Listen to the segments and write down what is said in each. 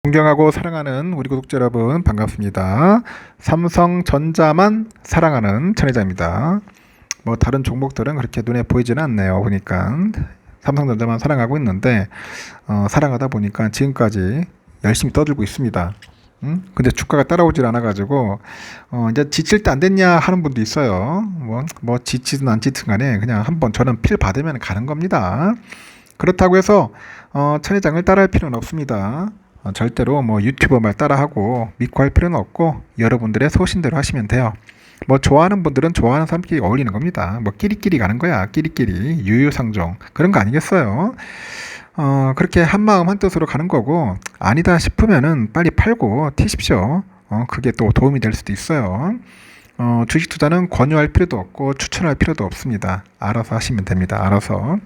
존경하고 사랑하는 우리 구독자 여러분 반갑습니다. 삼성전자만 사랑하는 천혜자입니다. 뭐 다른 종목들은 그렇게 눈에 보이지는 않네요. 보니까 삼성전자만 사랑하고 있는데 사랑하다 보니까 지금까지 열심히 떠들고 있습니다. 근데 주가가 따라오질 않아가지고 이제 지칠 때 안 됐냐 하는 분도 있어요. 뭐 지치든 안 지치든 간에 그냥 한번 저는 필 받으면 가는 겁니다. 그렇다고 해서 천혜장을 따라할 필요는 없습니다. 절대로 뭐 유튜버 말 따라하고 믿고 할 필요는 없고 여러분들의 소신대로 하시면 돼요. 뭐 좋아하는 분들은 좋아하는 사람끼리 어울리는 겁니다. 뭐 끼리끼리 가는 거야. 끼리끼리 유유상종 그런 거 아니겠어요? 그렇게 한마음 한뜻으로 가는 거고 아니다 싶으면은 빨리 팔고 튀십시오. 그게 또 도움이 될 수도 있어요. 주식 투자는 권유할 필요도 없고 추천할 필요도 없습니다. 알아서 하시면 됩니다. 알아서.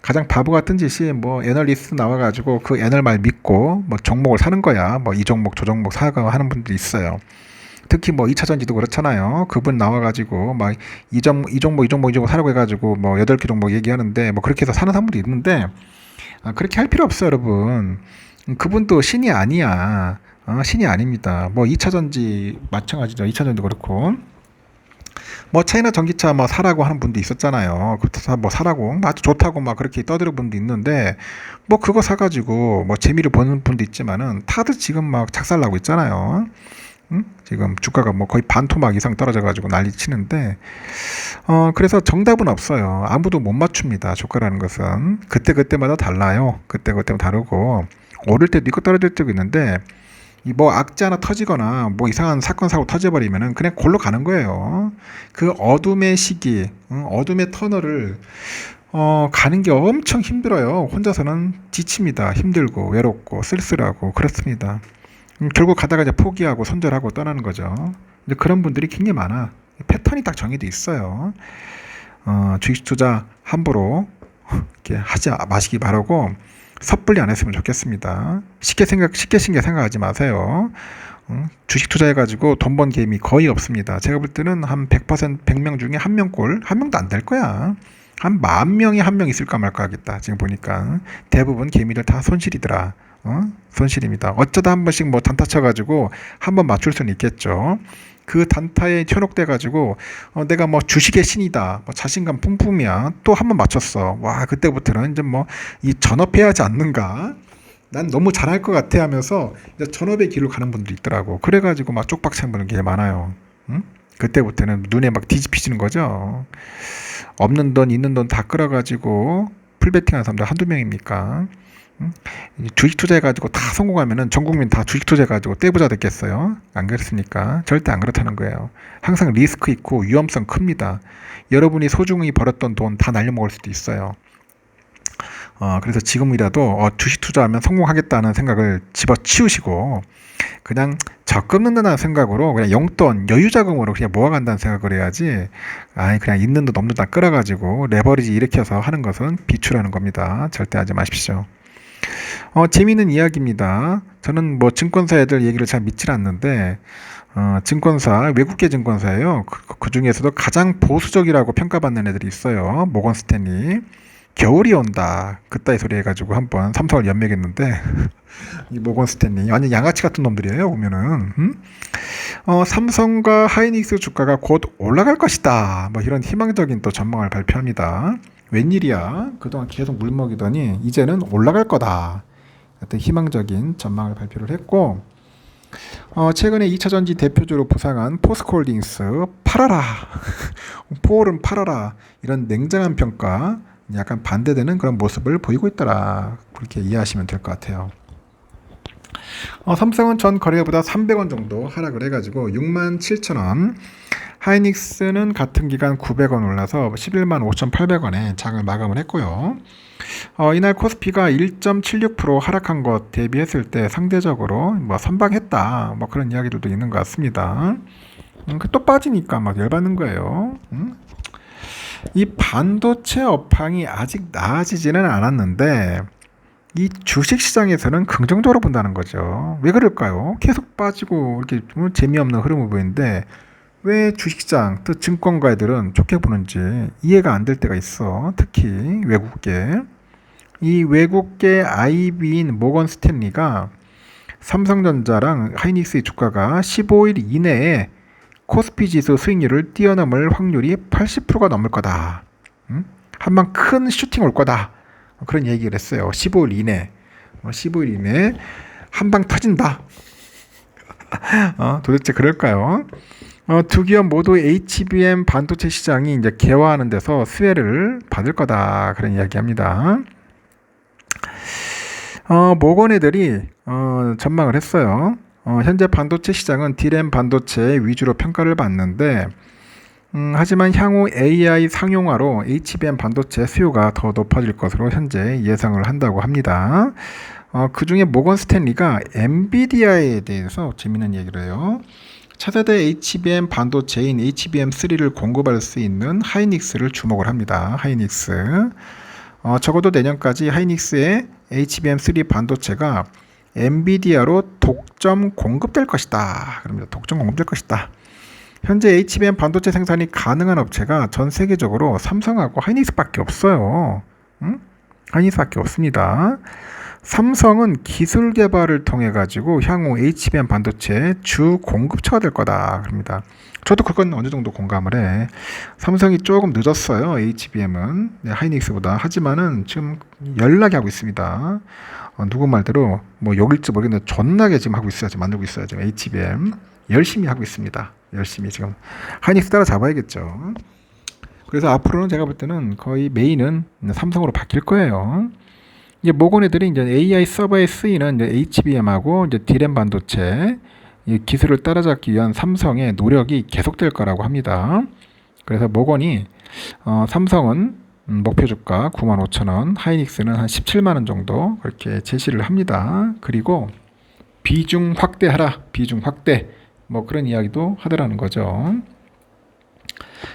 가장 바보 같은 짓이 뭐 애널리스트 나와가지고 그 애널 말 믿고 뭐 종목을 사는 거야. 뭐 이 종목 저 종목 사고 하는 분들이 있어요. 특히 뭐 2차전지도 그렇잖아요. 그분 나와가지고 막 이 종목 사라고 해가지고 뭐 8개 종목 얘기하는데 뭐 그렇게 해서 사는 사람들이 있는데 그렇게 할 필요 없어요, 여러분. 그분도 신이 아니야. 신이 아닙니다. 뭐 2차전지 마찬가지죠. 2차전지도 그렇고. 뭐 차이나 전기차 뭐 사라고 하는 분도 있었잖아요. 그렇다고 뭐 사라고 아주 좋다고 막 그렇게 떠드는 분도 있는데 뭐 그거 사가지고 뭐 재미를 보는 분도 있지만은 다들 지금 막 작살나고 있잖아요. 지금 주가가 뭐 거의 반토막 이상 떨어져가지고 난리 치는데 그래서 정답은 없어요. 아무도 못 맞춥니다. 주가라는 것은 그때마다 달라요. 그때마다 다르고 오를 때도 있고 떨어질 때도 있는데 이 뭐 악재 하나 터지거나 뭐 이상한 사건 사고 터져버리면은 그냥 골로 가는 거예요. 그 어둠의 시기, 어둠의 터널을 가는 게 엄청 힘들어요. 혼자서는 지칩니다. 힘들고 외롭고 쓸쓸하고 그렇습니다. 결국 가다가 이제 포기하고 손절하고 떠나는 거죠. 근데 그런 분들이 굉장히 많아. 패턴이 딱 정해져 있어요. 주식 투자 함부로 이렇게 하지 마시기 바라고 섣불리 안 했으면 좋겠습니다. 쉽게 생각하지 마세요. 주식 투자해가지고 돈 번 게임이 거의 없습니다. 제가 볼 때는 한 100%, 100명 중에 한 명꼴, 한 명도 안 될 거야. 한 10,000명에 한 명 있을까 말까 하겠다. 지금 보니까 대부분 개미들 다 손실이더라. 손실입니다. 어쩌다 한 번씩 뭐 단타 쳐가지고 한 번 맞출 수는 있겠죠. 그 단타에 현혹돼가지고 내가 뭐 주식의 신이다, 뭐 자신감 뿜뿜이야. 또 한 번 맞췄어. 와 그때부터는 이제 뭐 이 전업해야 하지 않는가? 난 너무 잘할 것 같아 하면서 이제 전업의 길로 가는 분도 있더라고. 그래가지고 막 쪽박 차는 분들 꽤 많아요. 그때부터는 눈에 막 뒤집히시는 거죠. 없는 돈 있는 돈 다 끌어가지고 풀베팅하는 사람들 한두 명입니까? 주식 투자해가지고 다 성공하면은 전 국민 다 주식 투자해가지고 떼부자 됐겠어요? 안 그렇습니까? 절대 안 그렇다는 거예요. 항상 리스크 있고 위험성 큽니다. 여러분이 소중히 벌었던 돈 다 날려먹을 수도 있어요. 그래서 지금이라도 주식 투자하면 성공하겠다는 생각을 집어치우시고 그냥 적금 넣는다는 생각으로 그냥 용돈 여유자금으로 그냥 모아간다는 생각을 해야지 그냥 있는 돈 없는 돈 끌어가지고 레버리지 일으켜서 하는 것은 비추라는 겁니다. 절대 하지 마십시오. 재미있는 이야기입니다. 저는 뭐 증권사 애들 얘기를 잘 믿질 않는데 증권사 외국계 증권사예요. 그 중에서도 가장 보수적이라고 평가받는 애들이 있어요. 모건 스탠리. 겨울이 온다 그따위 소리 해가지고 한번 삼성을 연맥했는데 이 모건 스탠리 완전 양아치 같은 놈들이에요. 보면은 삼성과 하이닉스 주가가 곧 올라갈 것이다 뭐 이런 희망적인 또 전망을 발표합니다. 웬일이야 그동안 계속 물먹이더니 이제는 올라갈 거다 어떤 희망적인 전망을 발표를 했고 최근에 2차전지 대표주로 부상한 포스코홀딩스 팔아라 포올은 팔아라 이런 냉정한 평가 약간 반대되는 그런 모습을 보이고 있더라. 그렇게 이해하시면 될 것 같아요. 삼성은 전 거래일보다 300원 정도 하락을 해가지고 67,000원. 하이닉스는 같은 기간 900원 올라서 11만 5,800원에 장을 마감을 했고요. 이날 코스피가 1.76% 하락한 것 대비했을 때 상대적으로 뭐 선방했다. 뭐 그런 이야기들도 있는 것 같습니다. 또 빠지니까 막 열받는 거예요. 이 반도체 업황이 아직 나아지지는 않았는데 이 주식시장에서는 긍정적으로 본다는 거죠. 왜 그럴까요? 계속 빠지고 이렇게 재미없는 흐름을 보이는데 왜 주식시장, 또 증권가들은 좋게 보는지 이해가 안 될 때가 있어. 특히 외국계. 이 외국계 IB인 모건 스탠리가 삼성전자랑 하이닉스의 주가가 15일 이내에 코스피 지수 수익률을 뛰어넘을 확률이 80%가 넘을 거다. 한방 큰 슈팅 올 거다. 그런 얘기를 했어요. 15일 이내. 15일 이내 한방 터진다. 도대체 그럴까요? 두 기업 모두 HBM 반도체 시장이 이제 개화하는 데서 수혜를 받을 거다. 그런 이야기합니다. 모건 애들이 전망을 했어요. 현재 반도체 시장은 D램 반도체 위주로 평가를 받는데 하지만 향후 AI 상용화로 HBM 반도체 수요가 더 높아질 것으로 현재 예상을 한다고 합니다. 그 중에 모건 스탠리가 엔비디아에 대해서 재미있는 얘기를 해요. 차세대 HBM 반도체인 HBM3를 공급할 수 있는 하이닉스를 주목을 합니다. 하이닉스. 적어도 내년까지 하이닉스의 HBM3 반도체가 엔비디아로 독점 공급될 것이다. 그럽니다. 독점 공급될 것이다. 현재 HBM 반도체 생산이 가능한 업체가 전 세계적으로 삼성하고 하이닉스밖에 없어요. 하이닉스밖에 없습니다. 삼성은 기술 개발을 통해 가지고 향후 HBM 반도체 주 공급처가 될 거다. 그럽니다. 저도 그건 어느 정도 공감을 해. 삼성이 조금 늦었어요. HBM은 하이닉스보다. 하지만은 지금 연락이 하고 있습니다. 누구 말대로 뭐 욕일지 모르겠는데 존나게 지금 하고 있어요. 지금 만들고 있어요. 지금 HBM 열심히 하고 있습니다. 열심히 지금 하이닉스 따라잡아야겠죠. 그래서 앞으로는 제가 볼 때는 거의 메인은 삼성으로 바뀔 거예요. 이제 모건 애들이 이제 AI 서버에 쓰이는 이제 HBM하고 이제 D램 반도체 이 기술을 따라잡기 위한 삼성의 노력이 계속될 거라고 합니다. 그래서 모건이 삼성은 목표 주가 95,000원, 하이닉스는 한 170,000원 정도 그렇게 제시를 합니다. 그리고 비중 확대하라, 비중 확대 뭐 그런 이야기도 하더라는 거죠.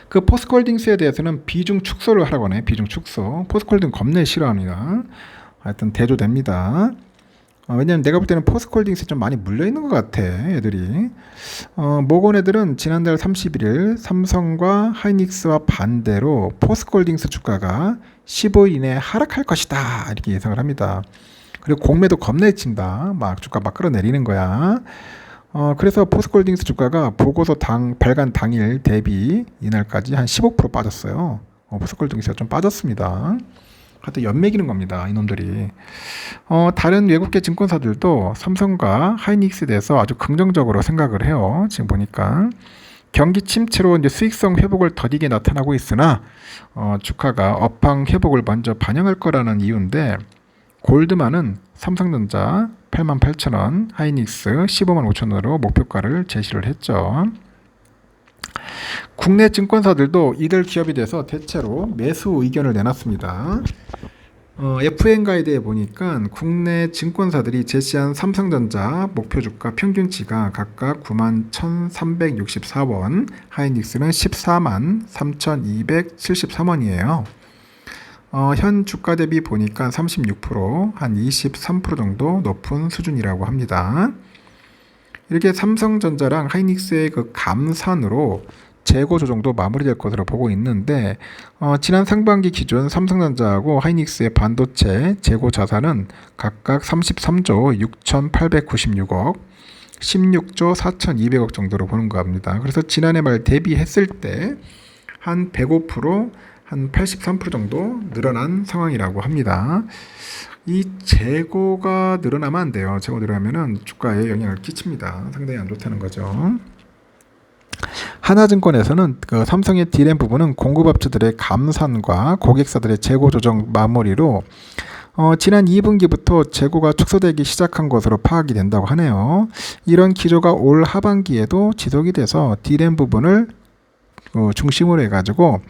그 포스코홀딩스에 대해서는 비중 축소를 하라고 하네. 비중 축소. 포스코홀딩 겁내 싫어합니다. 하여튼 대조됩니다. 왜냐면 내가 볼 때는 포스코홀딩스에 좀 많이 물려있는 것 같아. 애들이. 모건 애들은 지난달 31일 삼성과 하이닉스와 반대로 포스코홀딩스 주가가 15일 이내에 하락할 것이다. 이렇게 예상을 합니다. 그리고 공매도 겁내 친다. 막 주가 막 끌어내리는 거야. 그래서 포스코홀딩스 주가가 보고서 발간 당일 대비 이날까지 한 15% 빠졌어요. 포스코홀딩스가 좀 빠졌습니다. 하여튼 연매기는 겁니다. 이놈들이. 다른 외국계 증권사들도 삼성과 하이닉스에 대해서 아주 긍정적으로 생각을 해요. 지금 보니까 경기 침체로 이제 수익성 회복을 더디게 나타나고 있으나 주가가 업황 회복을 먼저 반영할 거라는 이유인데 골드만은 삼성전자 88,000원, 하이닉스 155,000원으로 목표가를 제시를 했죠. 국내 증권사들도 이들 기업에 대해서 대체로 매수 의견을 내놨습니다. FN 가이드에 보니까 국내 증권사들이 제시한 삼성전자 목표 주가 평균치가 각각 91,364원, 하이닉스는 143,273원이에요. 현 주가 대비 보니까 36%, 한 23% 정도 높은 수준이라고 합니다. 이렇게 삼성전자랑 하이닉스의 그 감산으로 재고 조정도 마무리될 것으로 보고 있는데 지난 상반기 기준 삼성전자하고 하이닉스의 반도체 재고 자산은 각각 33조 6,896억, 16조 4,200억 정도로 보는 거 합니다. 그래서 지난해 말 대비했을 때 한 105%, 한 83% 정도 늘어난 상황이라고 합니다. 이 재고가 늘어나면 안 돼요. 재고 늘어나면은 주가에 영향을 끼칩니다. 상당히 안 좋다는 거죠. 하나증권에서는 그 삼성의 D램 부분은 공급업체들의 감산과 고객사들의 재고 조정 마무리로 지난 2분기부터 재고가 축소되기 시작한 것으로 파악이 된다고 하네요. 이런 기조가 올 하반기에도 지속이 돼서 D램 부분을 중심으로 해가지고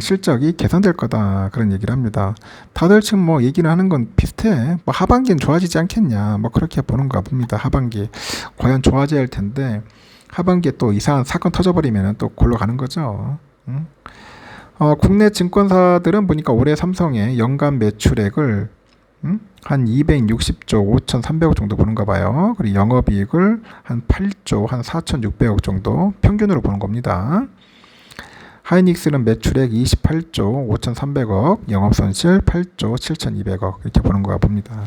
실적이 개선될 거다 그런 얘기를 합니다. 다들 지금 뭐 얘기를 하는 건 비슷해. 뭐 하반기는 좋아지지 않겠냐 뭐 그렇게 보는가 봅니다. 하반기 과연 좋아져야 할 텐데 하반기에 또 이상한 사건 터져버리면 또 골로 가는 거죠. 국내 증권사들은 보니까 올해 삼성의 연간 매출액을 한 260조 5,300억 정도 보는가 봐요. 그리고 영업이익을 한 8조 한 4,600억 정도 평균으로 보는 겁니다. 하이닉스는 매출액 28조 5,300억, 영업손실 8조 7,200억 이렇게 보는 거가 봅니다.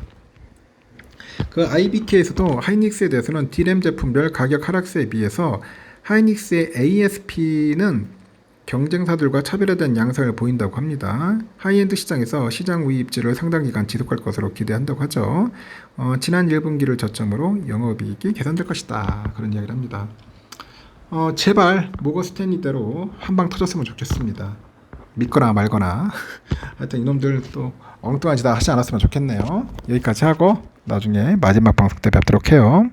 그 IBK에서도 하이닉스에 대해서는 D램 제품별 가격 하락세에 비해서 하이닉스의 ASP는 경쟁사들과 차별화된 양상을 보인다고 합니다. 하이엔드 시장에서 시장 우위 입지를 상당 기간 지속할 것으로 기대한다고 하죠. 지난 1분기를 저점으로 영업이익이 개선될 것이다. 그런 이야기를 합니다. 제발 모건 스탠리대로 한방 터졌으면 좋겠습니다. 믿거나 말거나. 하여튼 이놈들 또 엉뚱한 짓 하지 않았으면 좋겠네요. 여기까지 하고 나중에 마지막 방송 때 뵙도록 해요.